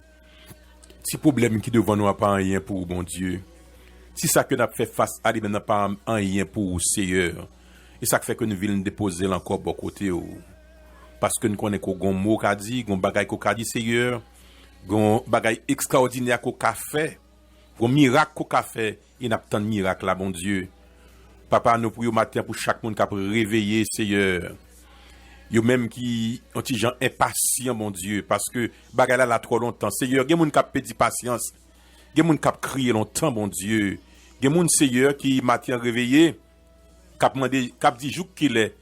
Si problème qui devant nous n'a pas rien pour bon Dieu. Si ça que nous fait face à lui n'a pas rien pour Seigneur. Et ça fait que nous voulons déposer encore bon côté. Parce que nous connaissons qu'on mot qu'a dit, qu'on bagaille qu'on dit Seigneur, qu'on bagaille extraordinaire qu'on a fait, qu'on miracle qu'on a fait, il n'a pas tant de miracle là, bon Dieu. Papa, nous prions matin pour chaque monde qui a réveillé Seigneur. Yo même qui ont des gens impatients, mon Dieu, parce que bagala là trop longtemps. Seigneur, gen moun k'ap pedi patience. Gen moun k'ap crier longtemps, mon Dieu. Gen moun Seigneur qui matin réveillé, k'ap mandé, k'ap dit jouk qu'il est.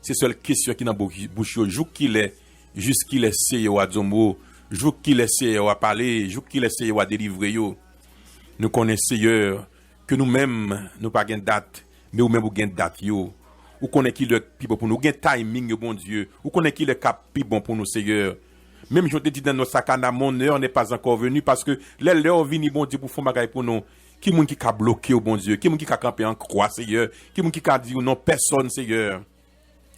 C'est seule question qui dans bouche yo, jouk qu'il est, juste qu'il est Seigneur à Zomo, jouk qu'il est Seigneur à parler, jouk qu'il est Seigneur à délivrer yo. Nous connaissons Seigneur que nous-mêmes nous pas gen date, mais ou même ou gen date yo. Ou connaît qui le plus bon pour nous, gain timing, bon Dieu. Ou connaît qui le cap plus bon pour nous, Seigneur. Même je te dis dans nos sakana, mon heure n'est pas encore venue parce que l'heure vini, bon Dieu, pour faire magaille pour nous. Qui moun qui a bloqué, bon Dieu. Qui moun qui a campé en croix, Seigneur. Qui moun qui a dit non, personne, Seigneur.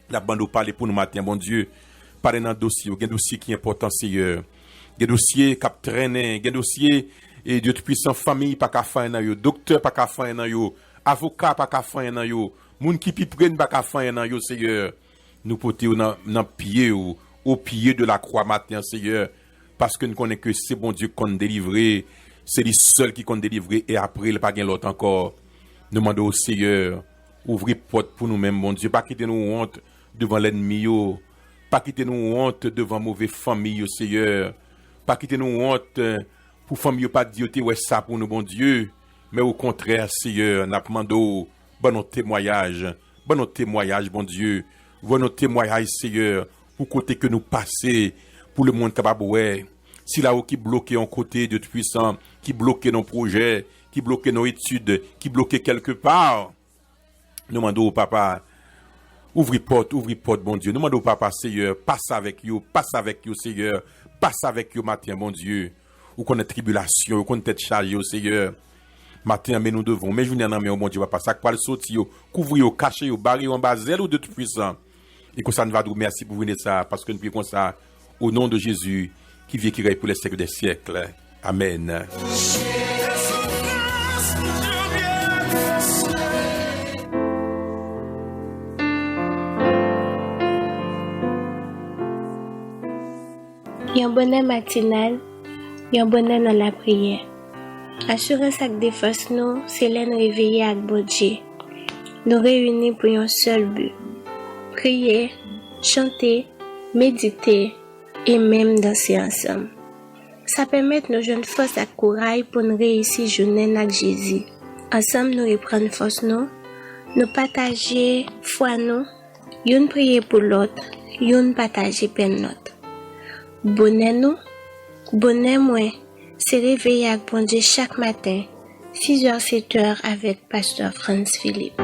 La bande nous parle pour nous matin, bon Dieu. Parlez dans le dossier, un dossier qui est important, Seigneur. Un dossier qui a traîné, un dossier, et Dieu puissant, famille, pas qu'à faire dans yo, docteur, pas qu'à faire dans yo, avocat, pas qu'à faire dans yo. Moun qui pi prenne pas qu'à faire dans yo Seigneur nous porter dans pied au pied de la croix matin Seigneur parce que nous connaissons que c'est bon Dieu qu'on délivrer c'est lui seul qui qu'on délivrer et après il pas gain l'autre encore nous demandons au Seigneur ouvrir porte pour nous-mêmes bon Dieu pas quitter nous honte devant l'ennemi yo pas quitter nous honte devant mauvaise famille yo Seigneur pas quitter nous honte pour famille yo pas dire ouais ça pour nous bon Dieu mais au contraire Seigneur n'a demandé bon notre témoignage, bon Dieu, bon notre témoignage, Seigneur, pour côté que nous passer, pour le monde capable, ouais. Si là où qui bloqué en côté de puissant, qui bloqué nos projets, qui bloqué nos études, qui bloqué quelque part, nous demandons au papa, ouvre porte, bon Dieu, nous demandons au papa, Seigneur, passe avec you, Seigneur, passe avec you matin, bon Dieu, ou qu'on ait tribulation, ou qu'on ait tête chargée, Seigneur. Matin, mais nous devons, mais je viens dans mon Dieu, papa, ça quoi le sortir, couvrir, cacher, barrer, en bas, zèle ou de tout puissant. Et que ça nous va nous merci pour venir ça, parce que nous prions ça, au nom de Jésus, qui vient qui règne pour les siècles des siècles. Amen. Un bonheur matinal, un bonheur dans la prière. Assurance ak défense nous, c'est l'en réveiller avec bon Dieu. Nous réunir pour un seul but. Prier, chanter, méditer et même danser ensemble. Ça permet de nous joindre force et courage pour nous réussir journée avec Jésus. Ensemble, nous reprendre force nous partager foi nous, une prier pour l'autre, une partager peine l'autre. Bonheur moi. C'est réveiller avec bon Dieu chaque matin, 6h-7h avec Pasteur Franz Philippe.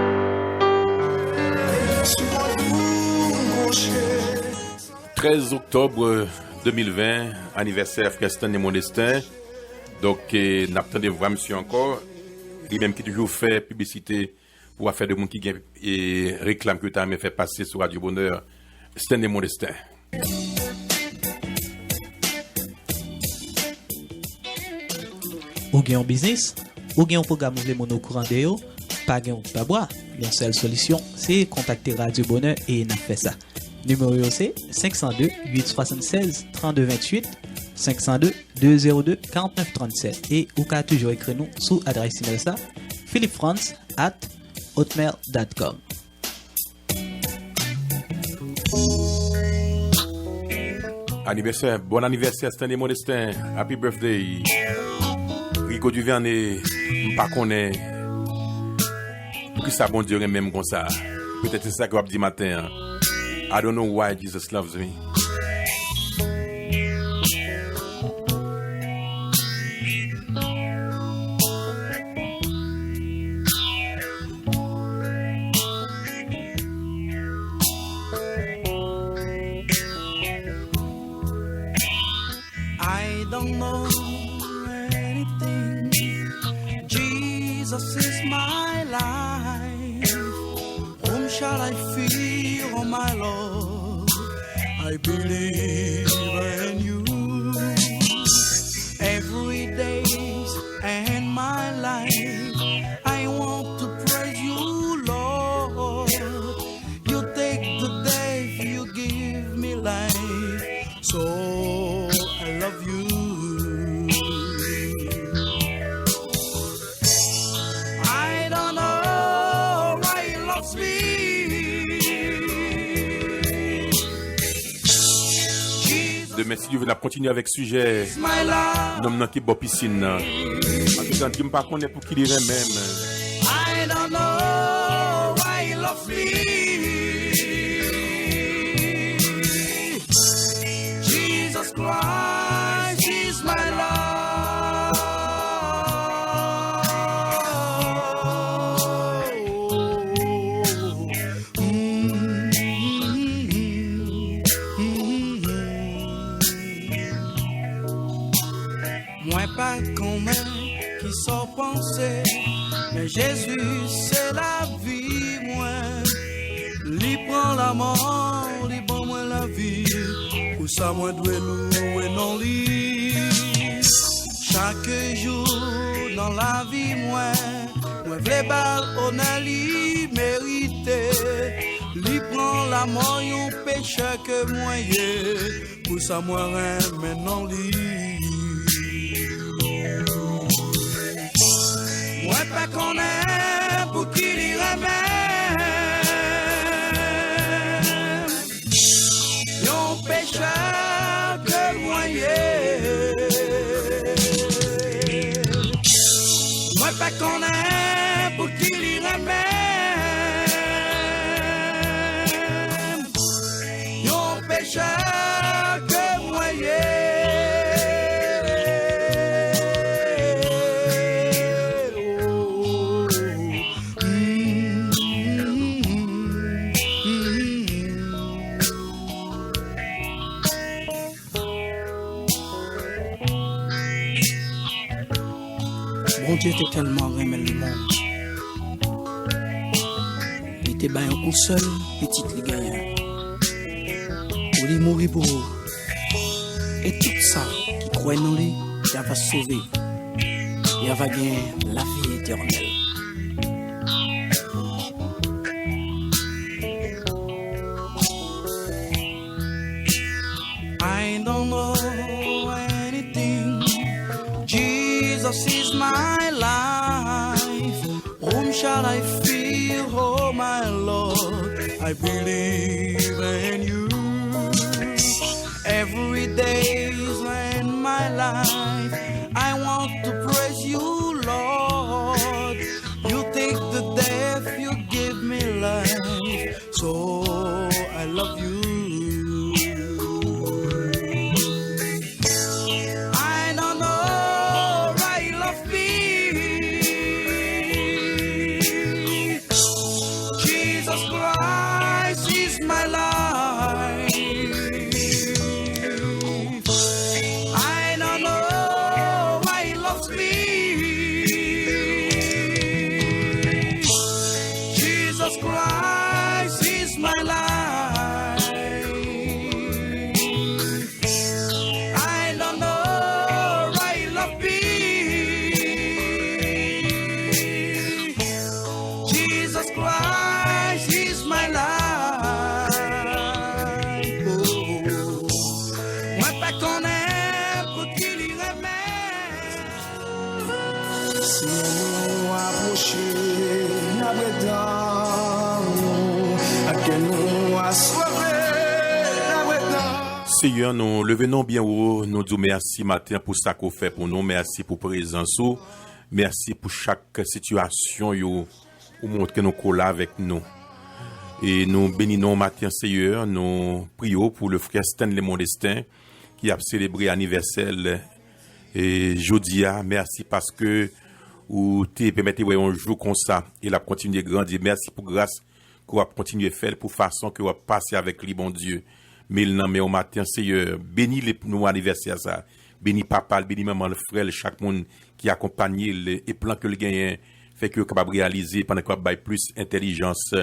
13 octobre 2020, anniversaire Preston et Modestin. Donc, nous attendons voir monsieur encore. Lui-même qui toujours fait publicité pour affaire de monde qui et réclame que tu as fait passer sur Radio Bonheur. Preston et Modestin. Ou gen un business, ou gen un programme ou mon courant de yo, pas gen pas boire. La seule solution, c'est contacter Radio Bonheur et n'a fait ça. Numéro c'est 502 876 32 28 502 202 49 37 et ou ka toujours écrire nous sous adresse email ça philipfrance@hotmail.com. Anniversaire, bon anniversaire, Stanley Modestin. Happy birthday. Rico Duvernay, m'pas connaît. Pour qui ça bon Dieu même comme ça. Peut-être c'est ça que va dire matin. I don't know why Jesus loves me. I don't know anything. Jesus is my life. Whom shall I fear, oh my Lord? I believe in you. Every day and my life, I want to praise you, Lord. You take the day, you give me life. So I love you. I don't know why he loves me. Demain, si Dieu veut, on continue avec sujet. Jesus, my love. Nom nan qui bo piscine. En tout cas, qui m'pas connaît pour qui dirait même. I don't know why he loves me. Jesus Christ is my Moi pas combien qui sont pensés, mais Jésus c'est la vie, moi. Lui prend la mort, lui prend moi la vie. Pour ça moi dois louer non lui. Chaque jour dans la vie, moi v'lais bal on a lui mérité. Lui prend la mort, yon péché que moi yé. Pour ça moi remets non lui. Moi pas qu'on est pour qui l'y remet. Yon pécheur que moi yé. Moi pas qu'on est pour qui l'y remet. Yon pécheur que moi yé. Bon Dieu t'es tellement aimé le monde. Il était bien un seul petit les gagnants. Pour lui mourir pour eux. Et tout ça qui croit en lui, il va sauver. Il va gagner la vie éternelle. I don't know anything. Jesus is my life. Whom shall I fear, oh my Lord? I believe in you. Every day in my life, I want to praise you, Lord. You take the death, you give me life. So I love you. Seigneur, nous levons bien haut, nous disons merci matin pour ça qu'on fait pour nous, merci pour présence, merci pour chaque situation où montre que nous collons avec nous. Et nous bénissons matin, Seigneur, nous prions pour le frère Stanley Modestin qui a célébré l'anniversaire et Jodia. Merci parce que vous te permettez de un jour comme ça et la continuer de grandir. Merci pour grâce qu'on va continuer à faire pour façon que va passer avec lui, bon Dieu. Mais il n'en met au matin, Seigneur, bénis les nous anniversaire ça. Bénis papa, bénis maman, le frère, chaque monde qui accompagne et plan que le gagne fait que capable réaliser pendant qu'on baille plus intelligence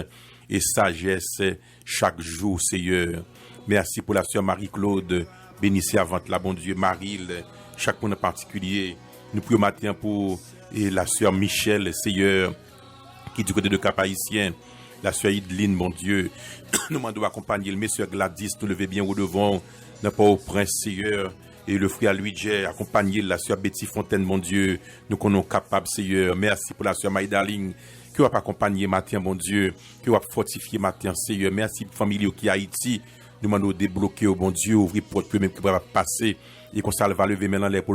et sagesse chaque jour, Seigneur. Merci pour la sœur Marie-Claude, bénissez avant la bon Dieu, Marie, chaque monde en particulier. Nous prions matin pour et la sœur Michel, Seigneur, qui du côté de Cap-Haïtien, la sœur Idline, mon Dieu, nous demandons accompagner le monsieur Gladys, nous lever bien au devant, n'a pas au prince, Seigneur, et le frère Luigi, accompagner la sœur Betty Fontaine, mon Dieu, nous qu'on est capables, Seigneur. Merci pour la sœur Maïdaling, qui va accompagner matin, mon Dieu, qui va fortifier matin, Seigneur. Merci pour la famille qui est Haïti, nous demandons débloquer, bon Dieu, ouvrir porte, même qui va passer, et qu'on ça va lever maintenant les pour